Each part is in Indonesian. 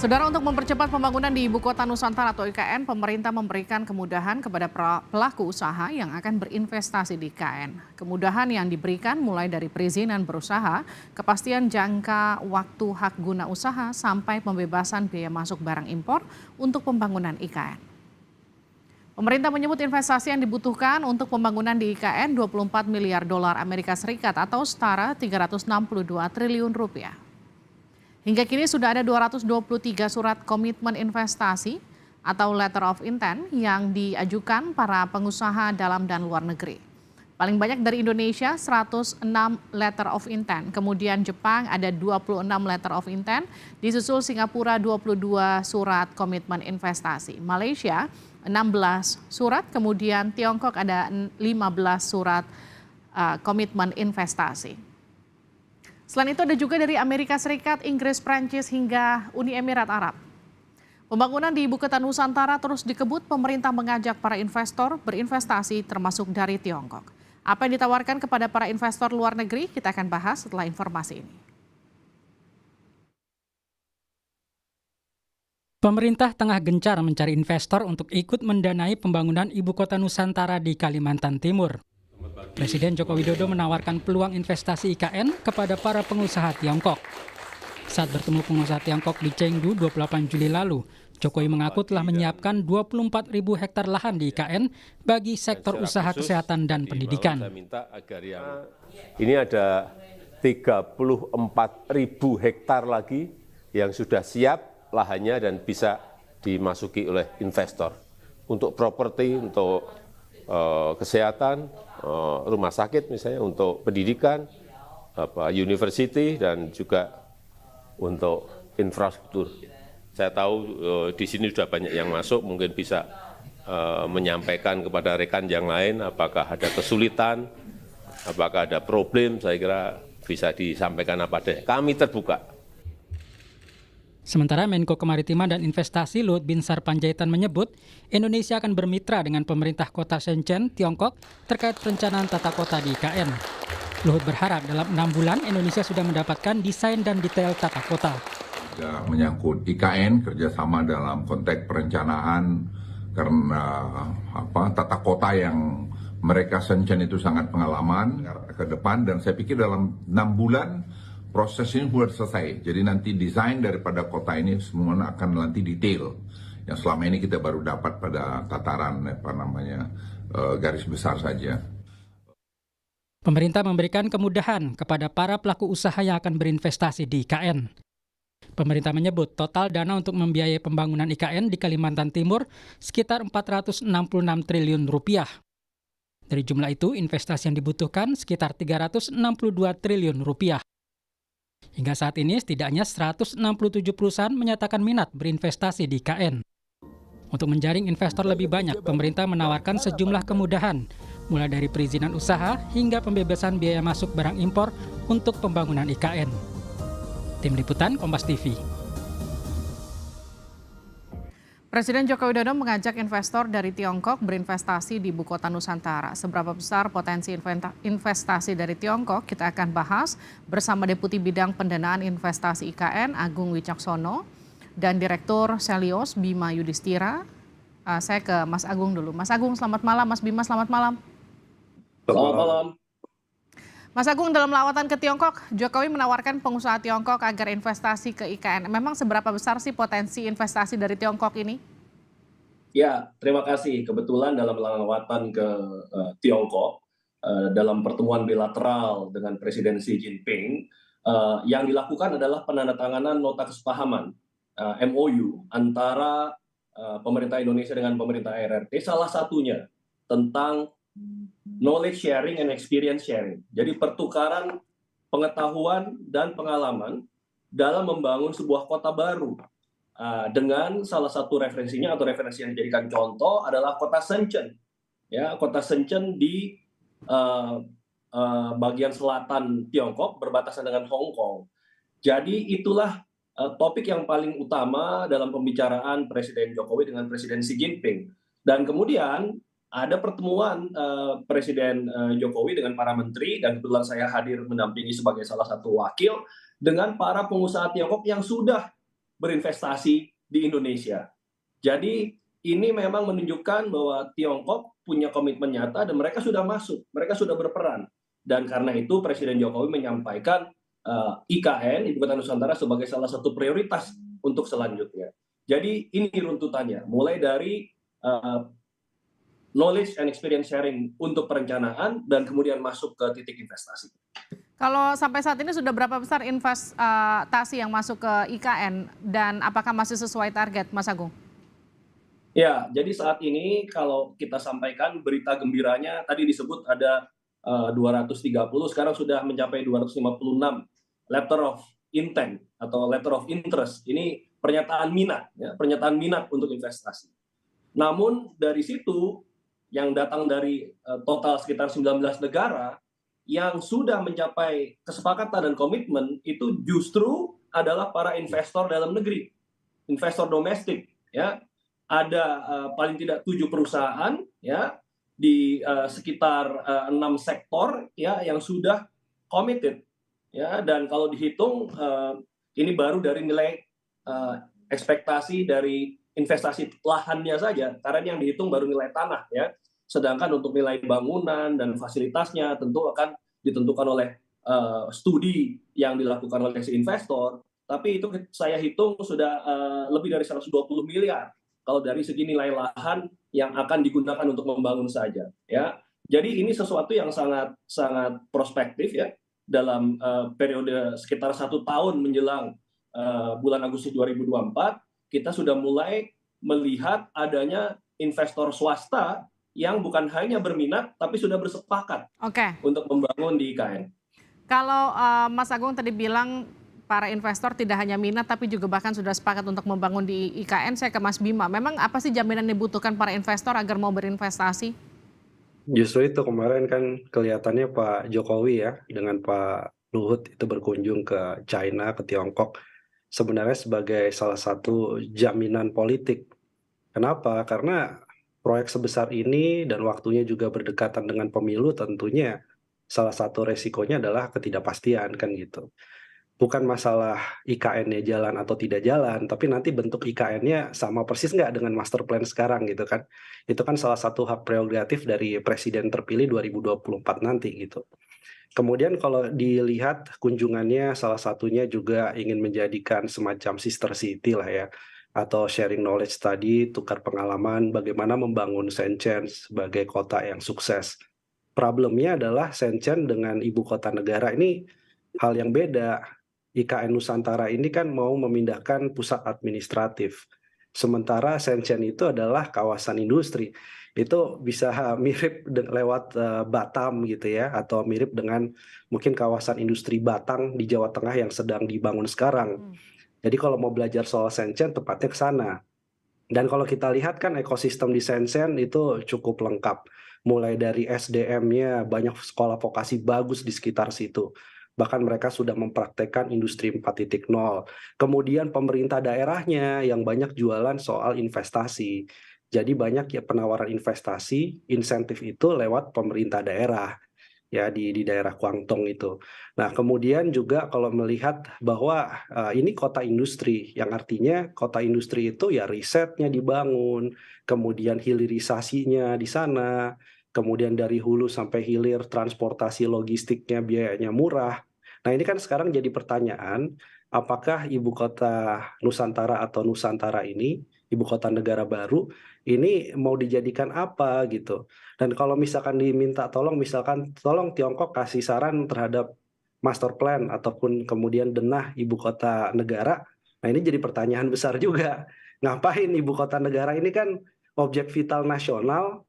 Saudara, untuk mempercepat pembangunan di Ibu Kota Nusantara atau IKN, pemerintah memberikan kemudahan kepada pelaku usaha yang akan berinvestasi di IKN. Kemudahan yang diberikan mulai dari perizinan berusaha, kepastian jangka waktu hak guna usaha, sampai pembebasan biaya masuk barang impor untuk pembangunan IKN. Pemerintah menyebut investasi yang dibutuhkan untuk pembangunan di IKN 24 miliar dolar Amerika Serikat atau setara 362 triliun rupiah. Hingga kini sudah ada 223 surat komitmen investasi atau letter of intent yang diajukan para pengusaha dalam dan luar negeri. Paling banyak dari Indonesia 106 letter of intent, kemudian Jepang ada 26 letter of intent, disusul Singapura 22 surat komitmen investasi, Malaysia 16 surat, kemudian Tiongkok ada 15 surat komitmen investasi. Selain itu ada juga dari Amerika Serikat, Inggris, Prancis hingga Uni Emirat Arab. Pembangunan di Ibu Kota Nusantara terus dikebut, pemerintah mengajak para investor berinvestasi termasuk dari Tiongkok. Apa yang ditawarkan kepada para investor luar negeri kita akan bahas setelah informasi ini. Pemerintah tengah gencar mencari investor untuk ikut mendanai pembangunan Ibu Kota Nusantara di Kalimantan Timur. Presiden Joko Widodo menawarkan peluang investasi IKN kepada para pengusaha Tiongkok. Saat bertemu pengusaha Tiongkok di Chengdu 28 Juli lalu, Jokowi mengaku telah menyiapkan 24.000 hektar lahan di IKN bagi sektor usaha kesehatan dan pendidikan. Ini ada 34.000 hektar lagi yang sudah siap lahannya dan bisa dimasuki oleh investor untuk properti, untuk kesehatan, rumah sakit misalnya, untuk pendidikan, university, dan juga untuk infrastruktur. Saya tahu di sini sudah banyak yang masuk, mungkin bisa menyampaikan kepada rekan yang lain apakah ada kesulitan, apakah ada problem, saya kira bisa disampaikan apa adanya. Kami terbuka. Sementara Menko Kemaritiman dan Investasi Luhut Binsar Panjaitan menyebut Indonesia akan bermitra dengan pemerintah kota Shenzhen, Tiongkok terkait perencanaan tata kota di IKN. Luhut berharap dalam 6 bulan Indonesia sudah mendapatkan desain dan detail tata kota. Menyangkut IKN, kerjasama dalam konteks perencanaan karena tata kota yang mereka Shenzhen itu sangat pengalaman ke depan, dan saya pikir dalam 6 bulan proses ini sudah selesai. Jadi nanti desain daripada kota ini semua akan nanti detail. Yang selama ini kita baru dapat pada tataran garis besar saja. Pemerintah memberikan kemudahan kepada para pelaku usaha yang akan berinvestasi di IKN. Pemerintah menyebut total dana untuk membiayai pembangunan IKN di Kalimantan Timur sekitar 466 triliun rupiah. Dari jumlah itu, investasi yang dibutuhkan sekitar 362 triliun rupiah. Hingga saat ini, setidaknya 167 perusahaan menyatakan minat berinvestasi di IKN. Untuk menjaring investor lebih banyak, pemerintah menawarkan sejumlah kemudahan, mulai dari perizinan usaha hingga pembebasan biaya masuk barang impor untuk pembangunan IKN. Tim Liputan, Kompas TV. Presiden Joko Widodo mengajak investor dari Tiongkok berinvestasi di Ibu Kota Nusantara. Seberapa besar potensi investasi dari Tiongkok, kita akan bahas bersama Deputi Bidang Pendanaan Investasi IKN Agung Wicaksono dan Direktur Selios Bima Yudhistira. Saya ke Mas Agung dulu. Mas Agung, selamat malam. Mas Bima, selamat malam. Selamat malam. Mas Agung, dalam lawatan ke Tiongkok, Jokowi menawarkan pengusaha Tiongkok agar investasi ke IKN. Memang seberapa besar sih potensi investasi dari Tiongkok ini? Ya, terima kasih. Kebetulan dalam lawatan ke Tiongkok, dalam pertemuan bilateral dengan Presiden Xi Jinping, yang dilakukan adalah penandatanganan nota kesepahaman MOU antara pemerintah Indonesia dengan pemerintah RRT, salah satunya tentang knowledge sharing and experience sharing. Jadi pertukaran pengetahuan dan pengalaman dalam membangun sebuah kota baru. Dengan salah satu referensinya atau referensi yang dijadikan contoh adalah kota Shenzhen. Ya, kota Shenzhen di bagian selatan Tiongkok berbatasan dengan Hong Kong. Jadi itulah topik yang paling utama dalam pembicaraan Presiden Jokowi dengan Presiden Xi Jinping. Dan kemudian ada pertemuan Presiden Jokowi dengan para menteri, dan kebetulan saya hadir mendampingi sebagai salah satu wakil dengan para pengusaha Tiongkok yang sudah berinvestasi di Indonesia. Jadi ini memang menunjukkan bahwa Tiongkok punya komitmen nyata dan mereka sudah masuk, mereka sudah berperan. Dan karena itu Presiden Jokowi menyampaikan IKN, Ibu Kota Nusantara, sebagai salah satu prioritas untuk selanjutnya. Jadi ini runtutannya, mulai dari knowledge and experience sharing untuk perencanaan dan kemudian masuk ke titik investasi. Kalau sampai saat ini sudah berapa besar investasi yang masuk ke IKN dan apakah masih sesuai target, Mas Agung? Ya, jadi saat ini kalau kita sampaikan berita gembiranya tadi disebut ada 230, sekarang sudah mencapai 256 letter of intent atau letter of interest. Ini pernyataan minat, ya, pernyataan minat untuk investasi. Namun dari situ yang datang dari total sekitar 19 negara yang sudah mencapai kesepakatan dan komitmen itu justru adalah para investor dalam negeri, investor domestik, ya. Ada paling tidak 7 perusahaan, ya, di sekitar 6 sektor, ya, yang sudah committed, ya, dan kalau dihitung ini baru dari nilai ekspektasi dari investasi lahannya saja, karena yang dihitung baru nilai tanah, ya. Sedangkan untuk nilai bangunan dan fasilitasnya tentu akan ditentukan oleh studi yang dilakukan oleh si investor, tapi itu saya hitung sudah lebih dari 120 miliar kalau dari segi nilai lahan yang akan digunakan untuk membangun saja, ya. Jadi ini sesuatu yang sangat sangat prospektif, ya, dalam periode sekitar 1 tahun menjelang bulan Agustus 2024 kita sudah mulai melihat adanya investor swasta yang bukan hanya berminat tapi sudah bersepakat untuk membangun di IKN. Kalau Mas Agung tadi bilang para investor tidak hanya minat tapi juga bahkan sudah sepakat untuk membangun di IKN, saya ke Mas Bima. Memang apa sih jaminan yang dibutuhkan para investor agar mau berinvestasi? Justru itu kemarin kan kelihatannya Pak Jokowi, ya, dengan Pak Luhut itu berkunjung ke China, ke Tiongkok, sebenarnya sebagai salah satu jaminan politik. Kenapa? Karena proyek sebesar ini dan waktunya juga berdekatan dengan pemilu, tentunya salah satu resikonya adalah ketidakpastian, kan gitu. Bukan masalah IKN-nya jalan atau tidak jalan, tapi nanti bentuk IKN-nya sama persis nggak dengan master plan sekarang gitu kan. Itu kan salah satu hak prerogatif dari Presiden terpilih 2024 nanti gitu. Kemudian kalau dilihat kunjungannya salah satunya juga ingin menjadikan semacam sister city lah, ya, atau sharing knowledge tadi, tukar pengalaman bagaimana membangun Shenzhen sebagai kota yang sukses. Problemnya adalah Shenzhen dengan ibu kota negara ini hal yang beda. IKN Nusantara ini kan mau memindahkan pusat administratif. Sementara Shenzhen itu adalah kawasan industri. Itu bisa mirip lewat Batam gitu, ya, atau mirip dengan mungkin kawasan industri Batang di Jawa Tengah yang sedang dibangun sekarang. Jadi kalau mau belajar soal Shenzhen tepatnya ke sana. Dan kalau kita lihat kan ekosistem di Shenzhen itu cukup lengkap. Mulai dari SDM-nya, banyak sekolah vokasi bagus di sekitar situ. Bahkan mereka sudah mempraktekkan industri 4.0. Kemudian pemerintah daerahnya yang banyak jualan soal investasi. Jadi banyak ya penawaran investasi, insentif itu lewat pemerintah daerah, ya, di daerah Guangdong itu. Nah, kemudian juga kalau melihat bahwa ini kota industri, yang artinya kota industri itu ya risetnya dibangun, kemudian hilirisasinya di sana, kemudian dari hulu sampai hilir transportasi logistiknya biayanya murah. Nah, ini kan sekarang jadi pertanyaan, apakah ibu kota Nusantara atau Nusantara ini, ibu kota negara baru, ini mau dijadikan apa gitu. Dan kalau misalkan diminta tolong Tiongkok kasih saran terhadap master plan ataupun kemudian denah ibu kota negara, nah ini jadi pertanyaan besar juga. Ngapain ibu kota negara ini kan objek vital nasional,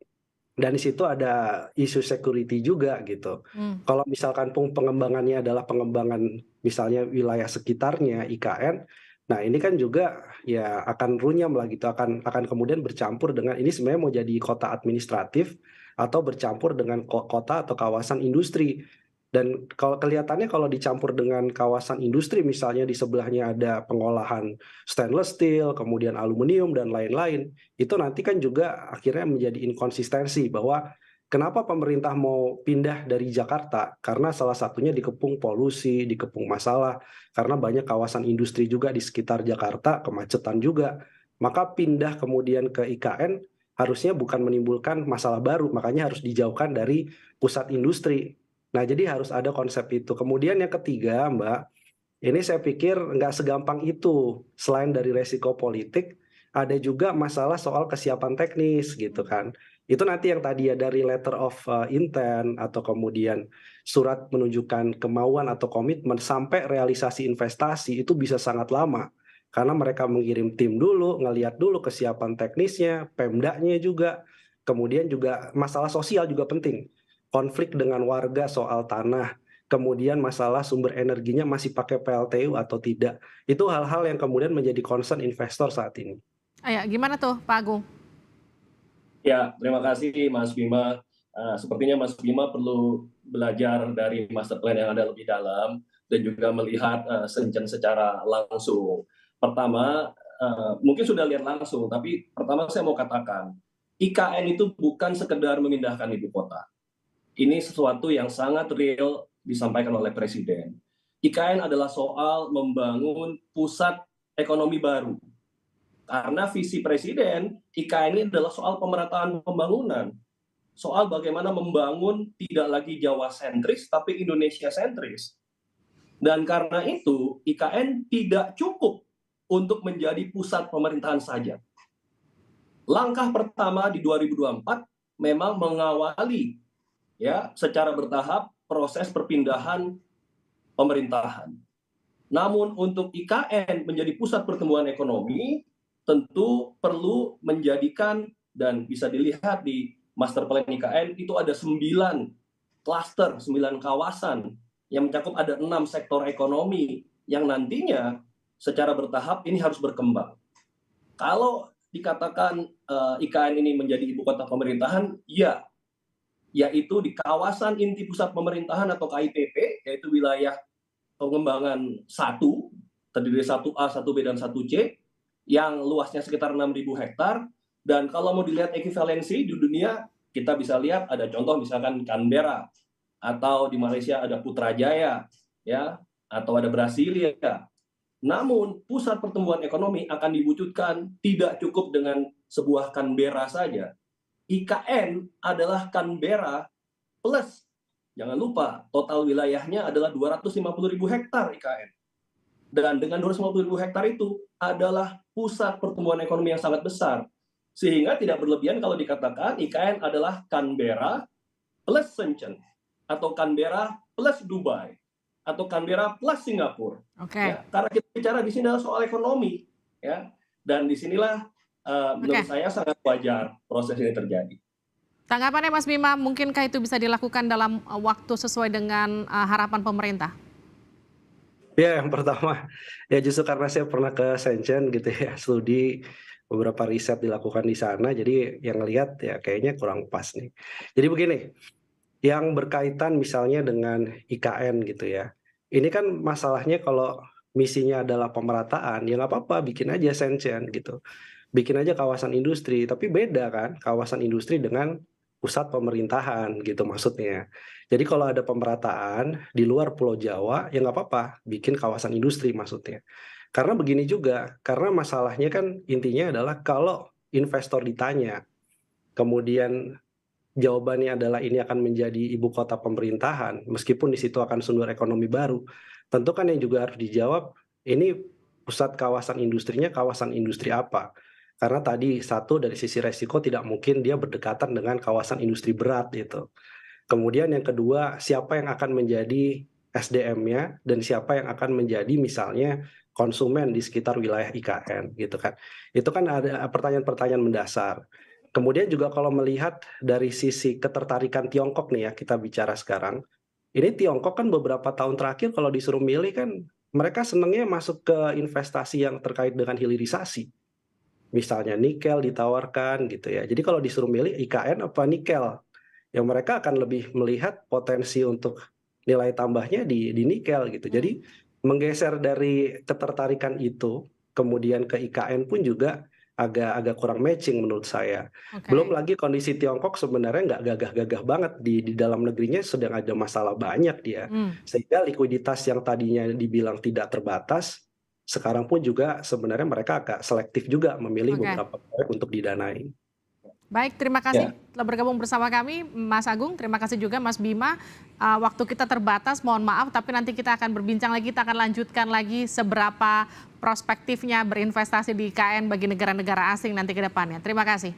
dan di situ ada isu security juga gitu. Kalau misalkan pengembangannya adalah pengembangan misalnya wilayah sekitarnya IKN, nah ini kan juga ya akan runyam lah gitu, akan kemudian bercampur dengan ini sebenarnya mau jadi kota administratif atau bercampur dengan kota atau kawasan industri. Dan kalau kelihatannya kalau dicampur dengan kawasan industri, misalnya di sebelahnya ada pengolahan stainless steel, kemudian aluminium dan lain-lain, itu nanti kan juga akhirnya menjadi inkonsistensi bahwa Kenapa pemerintah mau pindah dari Jakarta? Karena salah satunya dikepung polusi, dikepung masalah, karena banyak kawasan industri juga di sekitar Jakarta, kemacetan juga. Maka pindah kemudian ke IKN harusnya bukan menimbulkan masalah baru, makanya harus dijauhkan dari pusat industri. Nah, jadi harus ada konsep itu. Kemudian yang ketiga, Mbak, ini saya pikir nggak segampang itu. Selain dari resiko politik, ada juga masalah soal kesiapan teknis gitu kan. Itu nanti yang tadi ya dari letter of intent atau kemudian surat menunjukkan kemauan atau komitmen sampai realisasi investasi itu bisa sangat lama. Karena mereka mengirim tim dulu, ngelihat dulu kesiapan teknisnya, Pemdanya juga. Kemudian juga masalah sosial juga penting. Konflik dengan warga soal tanah, kemudian masalah sumber energinya masih pakai PLTU atau tidak. Itu hal-hal yang kemudian menjadi concern investor saat ini. Gimana tuh Pak Agung? Ya, terima kasih Mas Bima. Sepertinya Mas Bima perlu belajar dari master plan yang ada lebih dalam dan juga melihat Shenzhen secara langsung. Pertama, mungkin sudah lihat langsung, tapi pertama saya mau katakan, IKN itu bukan sekedar memindahkan ibu kota. Ini sesuatu yang sangat real disampaikan oleh Presiden. IKN adalah soal membangun pusat ekonomi baru. Karena visi Presiden, IKN ini adalah soal pemerataan pembangunan. Soal bagaimana membangun tidak lagi Jawa sentris, tapi Indonesia sentris. Dan karena itu, IKN tidak cukup untuk menjadi pusat pemerintahan saja. Langkah pertama di 2024 memang mengawali ya secara bertahap proses perpindahan pemerintahan. Namun untuk IKN menjadi pusat pertumbuhan ekonomi, tentu perlu menjadikan, dan bisa dilihat di master plan IKN, itu ada 9 klaster, 9 kawasan, yang mencakup ada 6 sektor ekonomi, yang nantinya secara bertahap ini harus berkembang. Kalau dikatakan IKN ini menjadi ibu kota pemerintahan, ya, yaitu di kawasan inti pusat pemerintahan atau KIPP, yaitu wilayah pengembangan 1, terdiri dari 1A, 1B, dan 1C, yang luasnya sekitar 6.000 hektar, dan kalau mau dilihat ekivalensi di dunia, kita bisa lihat ada contoh misalkan Canberra, atau di Malaysia ada Putrajaya, ya, atau ada Brasilia. Namun pusat pertumbuhan ekonomi akan diwujudkan tidak cukup dengan sebuah Canberra saja. IKN adalah Canberra plus, jangan lupa total wilayahnya adalah 250.000 hektar IKN. Dan dengan 250.000 hektar itu adalah pusat pertumbuhan ekonomi yang sangat besar. Sehingga tidak berlebihan kalau dikatakan IKN adalah Canberra plus Shenzhen, atau Canberra plus Dubai, atau Canberra plus Singapura. Ya, karena kita bicara di sini adalah soal ekonomi. Ya. Dan disinilah menurut saya sangat wajar proses ini terjadi. Tanggapannya Mas Bima, mungkinkah itu bisa dilakukan dalam waktu sesuai dengan harapan pemerintah? Ya, yang pertama, ya justru karena saya pernah ke Shenzhen gitu ya, studi beberapa riset dilakukan di sana, jadi yang lihat ya kayaknya kurang pas nih. Jadi begini, yang berkaitan misalnya dengan IKN gitu ya, ini kan masalahnya kalau misinya adalah pemerataan, ya nggak apa-apa, bikin aja Shenzhen gitu. Bikin aja kawasan industri, tapi beda kan kawasan industri dengan pusat pemerintahan gitu maksudnya. Jadi kalau ada pemerataan di luar Pulau Jawa, ya nggak apa-apa, bikin kawasan industri maksudnya. Karena begini juga, karena masalahnya kan intinya adalah kalau investor ditanya, kemudian jawabannya adalah ini akan menjadi ibu kota pemerintahan, meskipun di situ akan sumber ekonomi baru, tentu kan yang juga harus dijawab, ini pusat kawasan industrinya kawasan industri apa? Karena tadi satu dari sisi resiko tidak mungkin dia berdekatan dengan kawasan industri berat gitu. Kemudian yang kedua, siapa yang akan menjadi SDM-nya dan siapa yang akan menjadi misalnya konsumen di sekitar wilayah IKN gitu kan. Itu kan ada pertanyaan-pertanyaan mendasar. Kemudian juga kalau melihat dari sisi ketertarikan Tiongkok nih ya, kita bicara sekarang. Ini Tiongkok kan beberapa tahun terakhir kalau disuruh milih kan mereka senangnya masuk ke investasi yang terkait dengan hilirisasi. Misalnya nikel ditawarkan gitu ya. Jadi kalau disuruh milih IKN apa nikel, ya mereka akan lebih melihat potensi untuk nilai tambahnya di nikel gitu. Jadi menggeser dari ketertarikan itu kemudian ke IKN pun juga agak kurang matching menurut saya. Oke. Belum lagi kondisi Tiongkok sebenarnya nggak gagah-gagah banget di dalam negerinya sedang ada masalah banyak dia. Sehingga likuiditas yang tadinya dibilang tidak terbatas, sekarang pun juga sebenarnya mereka agak selektif juga memilih Oke. beberapa proyek untuk didanai. Baik, terima kasih Ya. telah bergabung bersama kami, Mas Agung. Terima kasih juga Mas Bima. Waktu kita terbatas, mohon maaf, tapi nanti kita akan berbincang lagi, kita akan lanjutkan lagi seberapa prospektifnya berinvestasi di IKN bagi negara-negara asing nanti ke depannya. Terima kasih.